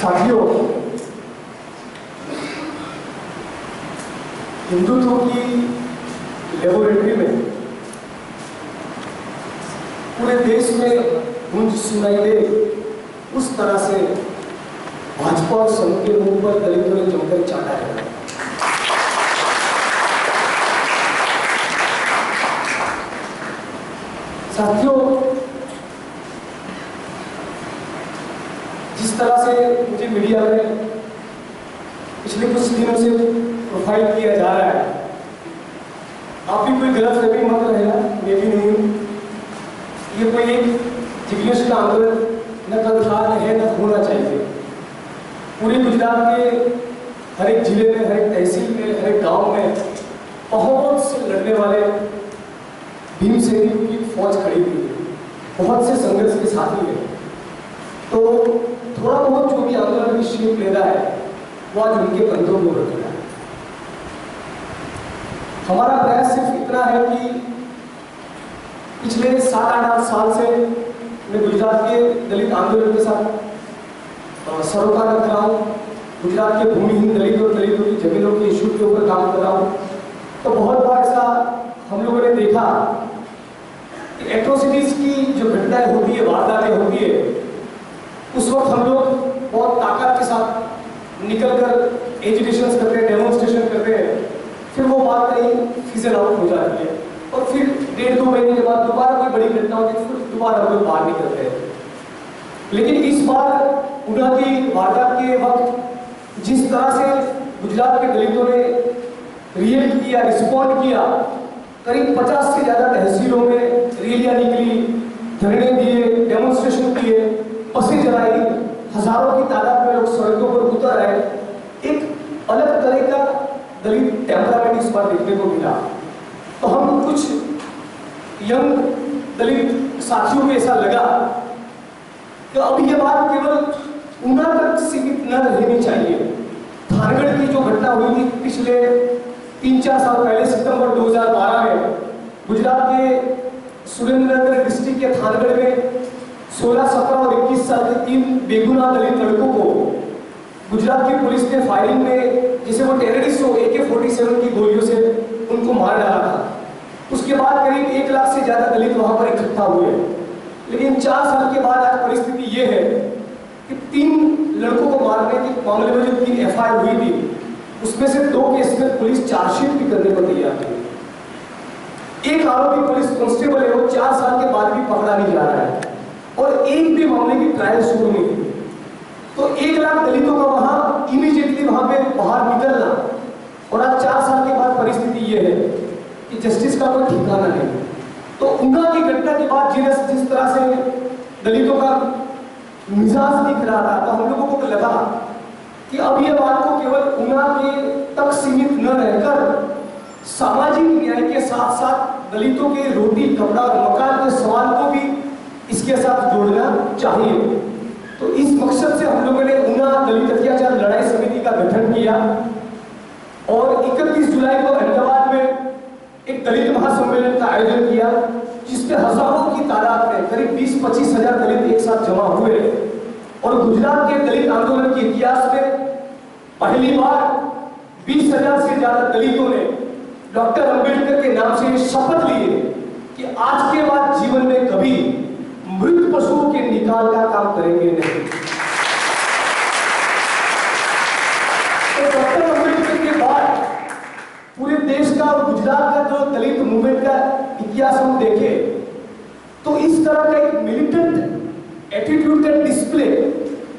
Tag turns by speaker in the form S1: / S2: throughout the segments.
S1: साथियों, हिंदुत्व की लेबोरेटरी में पूरे देश में गूंज सुनाई दे, उस तरह से भाजपा और संघ के मुंह पर दलितों ने जमकर चाटा है। साथियों, जिस तरह से मुझे मीडिया में पिछले कुछ दिनों से प्रोफाइल किया जा रहा है, आप भी कोई गलतफहमी मत रहेगा, मैं भी नहीं हूं। ये कोई एक जिग्नेश का आंदोलन न कल था, न है, न होना चाहिए। पूरे गुजरात के हर एक जिले में, हर एक तहसील में, हर एक गांव में बहुत से लड़ने वाले भीमसेनियों की फौज खड़ी हुई है, बहुत से संघर्ष के साथी हैं। तो थोड़ा बहुत जो भी आंदोलन की शेप ले रहा है वो आज उनके कंधों में रख रहा है। हमारा प्रयास सिर्फ इतना है कि पिछले 7-8 साल से मैं गुजरात के दलित आंदोलन के साथ सरोकार रख रहा हूँ। गुजरात के भूमिहीन दलितों और दलितों की जमीनों के इशू के ऊपर काम कर रहा हूँ। तो बहुत बार ऐसा हम लोगों ने देखा कि एट्रोसिटीज की जो घटनाएं होती है, वारदातें होती है, उस वक्त हम लोग बहुत ताकत के साथ निकलकर एजिटेशन करते हैं, डेमोन्स्ट्रेशन करते हैं, फिर वो बात कहीं फिजल आउट हो जाती है और फिर 1.5-2 महीने के बाद दोबारा कोई बड़ी घटना होती है, फिर दोबारा हम लोग बाहर निकलते हैं। लेकिन इस बार उना की वारदात के वक्त जिस तरह से गुजरात के दलितों ने रिएक्ट किया, रिस्पॉन्ड किया, करीब 50 से ज्यादा तहसीलों में रैलियां निकली, धरने दिए, डेमोन्स्ट्रेशन किए, बसें जलाई, हजारों की तादाद में लोग सड़कों पर उतर आए। एक अलग तरह का दलित टेम्परामेंट इस बार देखने को मिला। तो हम कुछ यंग दलित साथियों को ऐसा लगा कि अब ये बात केवल उना तक सीमित न रहनी चाहिए। थानगढ़ की जो घटना हुई थी पिछले 3-4 साल पहले, सितंबर 2012 में गुजरात के सुरेंद्रनगर डिस्ट्रिक्ट के थानगढ़ में 16, 17 और 21 साल के 3 बेगुनाह दलित लड़कों को गुजरात की पुलिस ने फायरिंग में, जैसे वो टेररिस्ट हो, AK-47 की गोलियों से उनको मार डाला था। उसके बाद करीब 1 लाख से ज्यादा दलित वहां पर इकट्ठा हुए। लेकिन 4 साल के बाद आज परिस्थिति ये है कि 3 लड़कों को मारने के मामले में जो 3 FIR हुई थी, उसमें से 2 केस में पुलिस चार्जशीट भी करने को तैयार थी। एक आरोपी पुलिस कांस्टेबल है, वो 4 साल के बाद भी पकड़ा नहीं जा रहा है और एक भी मामले की ट्रायल शुरू नहीं हुई। तो 1 लाख दलितों का वहां इमीडिएटली वहां पे बाहर निकलना, और आज 4 साल के बाद परिस्थिति ये है कि जस्टिस का कोई ठिकाना नहीं। तो उना की घटना के बाद जिस तरह से दलितों का मिजाज दिख रहा था, तो हम लोगों को लगा कि अब ये बात को केवल उना के तक सीमित न रहकर सामाजिक न्याय के साथ साथ दलितों के रोटी, कपड़ा और मकान के सवाल को भी इसके साथ जोड़ना चाहिए। तो इस मकसद से हम लोगों ने उना दलित अत्याचार लड़ाई समिति का गठन किया और 31 जुलाई को अहमदाबाद में एक दलित महासम्मेलन का आयोजन किया, जिसमें हजारों की तादाद में करीब 20-25 हजार दलित एक साथ जमा हुए। और गुजरात के दलित आंदोलन के इतिहास में पहली बार 20,000 से ज्यादा दलितों ने डॉक्टर अंबेडकर के नाम से शपथ लिए कि आज के बाद जीवन में कभी मृत पशुओं के निकाल का काम करेंगे नहीं। तो डॉक्टर अंबेडकर के बाद पूरे देश का और गुजरात का जो दलित मूवमेंट का इतिहास हम देखें तो इस तरह का एक मिलिटेंट एटीट्यूड का डिस्प्ले,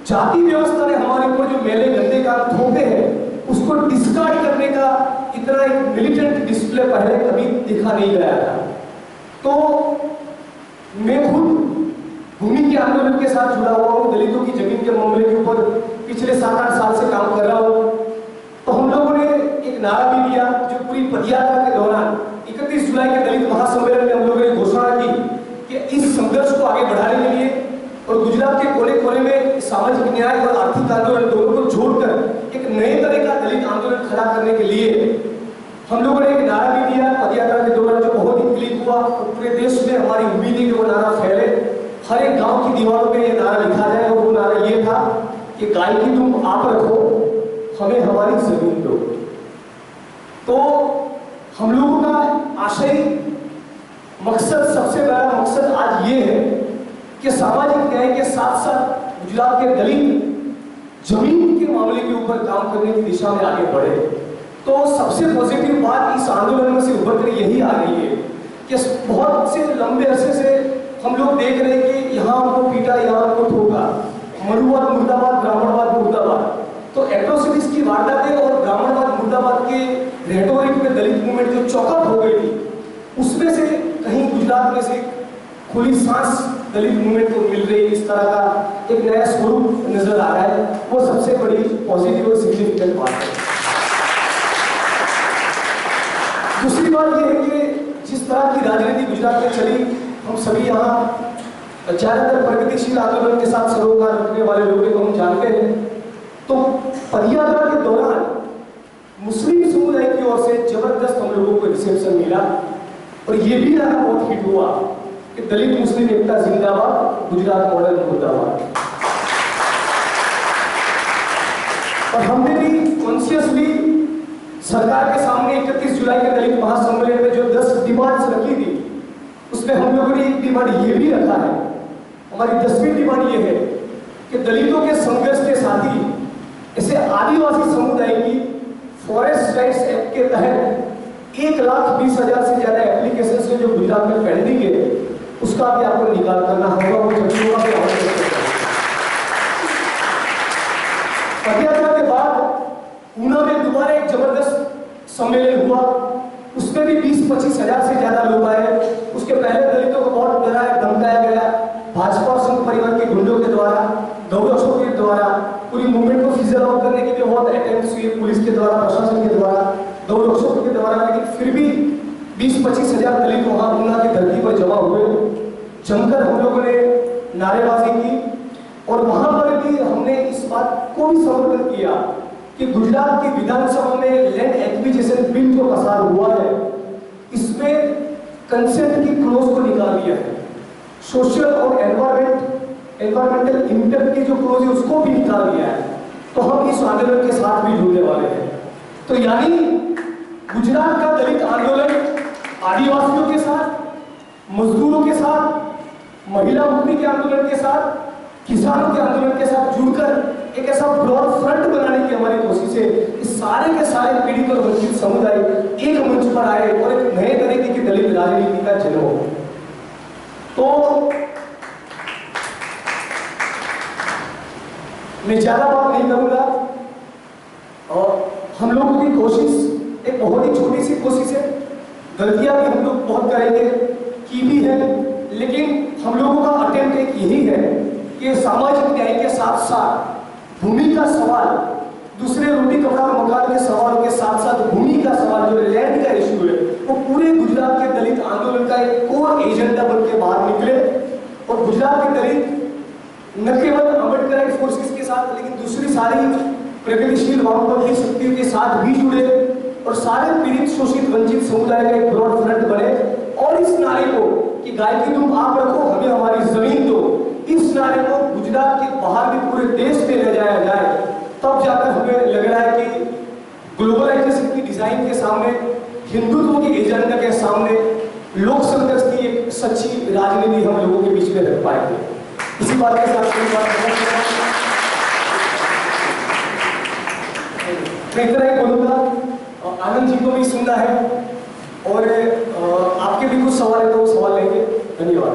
S1: जाति व्यवस्था ने हमारे ऊपर जो मेले गंदे काम थोपे हैं उसको डिस्कार्ड करने का इतना एक मिलिटेंट डिस्प्ले पहले कभी दिखा नहीं गया था। तो मैं खुद भूमि के आंदोलन के साथ जुड़ा हुआ हूँ, दलितों की जमीन के मामले के ऊपर पिछले 7-8 साल से काम कर रहा हूँ। तो हम लोगों ने एक नारा भी दिया जो पूरी पदयात्रा के दौरान 31 जुलाई के दलित महासम्मेलन में हम लोगों ने घोषणा की कि इस संघर्ष को आगे बढ़ाने के लिए और गुजरात के कोने कोने में सामाजिक न्याय और आर्थिक आंदोलन दोनों को जोड़कर एक नए तरह का दलित आंदोलन खड़ा करने के लिए हम लोगों ने एक नारा भी दिया पदयात्रा के दौरान, जो बहुत ही क्लिक हुआ और पूरे देश में हमारी उम्मीद है कि वो नारा फैले, हर एक गांव की दीवारों पे ये नारा लिखा जाए। और वो नारा ये था कि गाय की तुम आप रखो, हमें हमारी जमीन दो। तो हम लोगों का आशय, मकसद, सबसे बड़ा मकसद आज ये है कि सामाजिक न्याय के साथ साथ गुजरात के दलित जमीन के मामले के ऊपर काम करने की दिशा में आगे बढ़े। तो सबसे पॉजिटिव बात इस आंदोलन में से उभर कर यही आ रही है कि बहुत से लंबे अरसे से हम लोग देख रहे हैं कि यहाँ हमको पीटा, यहाँ हमको ठोका, मरुवाद मुर्दाबाद, ब्राह्मणवाद मुर्दाबाद। तो एट्रोसिटीज की वारदातें और ब्राह्मणवाद मुर्दाबाद के रेटोरिक में दलित मूवमेंट जो चौकअप हो गई थी, उसमें से कहीं गुजरात में से खुली सांस दलित मूवमेंट को मिल रही, इस तरह का एक नया स्वरूप नजर आ रहा है। वो सबसे बड़ी पॉजिटिव और सिग्निफिकेंट बात है। दूसरी बात यह है कि जिस तरह की राजनीति गुजरात में चली, हम सभी यहाँ ज्यादातर प्रगतिशील आंदोलन के साथ सरोकार रखने वाले लोगों को हम जानते हैं। तो पदयात्रा के दौरान मुस्लिम समुदाय की ओर से जबरदस्त हम लोगों को रिसेप्शन मिला और ये भी नारा बहुत हिट हुआ कि दलित मुस्लिम एकता जिंदाबाद, गुजरात मॉडल मुर्दाबाद। और हमने भी कॉन्शियसली सरकार के सामने 31 जुलाई के दलित महासम्मेलन में जो 10 डिमांड्स रखी थी, उसमें हम लोगों ने एक डिमांड ये भी रखा है। हमारी 10वीं डिमांड ये है कि दलितों के संघर्ष के साथ ही ऐसे आदिवासी समुदाय की फॉरेस्ट राइट्स एक्ट के तहत 1,20,000 से ज्यादा एप्लीकेशन से जो गुजरात में पेंडिंग है, उसका भी आपको निकाल करना होगा। वो जब होगा पदयात्रा के बाद ऊना में दोबारा एक जबरदस्त सम्मेलन हुआ, उसमें भी 20-25 हजार से ज्यादा लोग आए। उसके पहले दलितों को बहुत डराया धमकाया गया, भाजपा और संघ परिवार के गुंडों के द्वारा, गौरक्षों के द्वारा, पूरी मूवमेंट को फिजल आउट करने के लिए बहुत अटेम्प्ट्स हुए पुलिस के द्वारा, प्रशासन के द्वारा, गौरक्षों के द्वारा। लेकिन फिर भी 20-25 हजार दलित वहां ऊना की धरती पर जमा हुए। जमकर हम लोगों ने नारेबाजी की और वहां पर भी हमने इस बात को भी समर्थन किया कि गुजरात की विधानसभा में लैंड एक्विजिशन बिल जो पसार हुआ है, इसमें कंसेंट की क्लोज को निकाल दिया है। सोशल और एनवायरमेंटल इम्पैक्ट की जो क्लोज है उसको भी निकाल दिया है। तो हम इस आंदोलन के साथ भी जुड़ने वाले हैं। तो यानी गुजरात का दलित आंदोलन आदिवासियों के साथ, मजदूरों के साथ, महिला मुक्ति के आंदोलन के साथ, किसानों के आंदोलन के साथ जुड़कर एक ऐसा ब्रॉड फ्रंट बनाने की हमारी कोशिश है कि सारे के सारे पीड़ित और वंचित समुदाय एक मंच पर आए और एक नए तरीके की दलित राजनीति का जन्म हो। तो मैं ज्यादा बात नहीं करूंगा और हम लोगों की कोशिश एक बहुत ही छोटी सी कोशिश है। गलतियां भी हम लोग बहुत करेंगे, की भी है, लेकिन हम लोगों का अटेम्प्ट एक यही है कि सामाजिक न्याय के साथ साथ भूमि का सवाल, दूसरे रोटी कपड़ा और मकान के सवालों के साथ साथ भूमि का सवाल जो लैंड का इशू है, वो पूरे गुजरात के दलित आंदोलन का एक कोर एजेंडा बन के बाहर निकले और गुजरात के दलित न केवल अम्बेडकर फोर्सेस के साथ, लेकिन दूसरी सारी प्रगतिशील वामपंथी शक्तियों के साथ भी जुड़े और सारे पीड़ित शोषित वंचित समुदाय का एक ब्रॉड फ्रंट बने और इस नारे को कि गाय की तुम आप रखो, हमें हमारी जमीन दो, इस नारे को गुजरात के बाहर भी पूरे देश में ले जाया जाए। तब जाकर हमें लग रहा है कि ग्लोबलाइजेशन की डिजाइन के सामने, हिंदुत्व के एजेंडा के सामने लोक संघर्ष की एक सच्ची राजनीति हम लोगों के बीच में रख पाएंगे। इसी बात के साथ मैं इतना ही बोलूंगा। आनंद जी को भी सुनना है और आपके भी कुछ सवाल है तो सवाल लेंगे। धन्यवाद।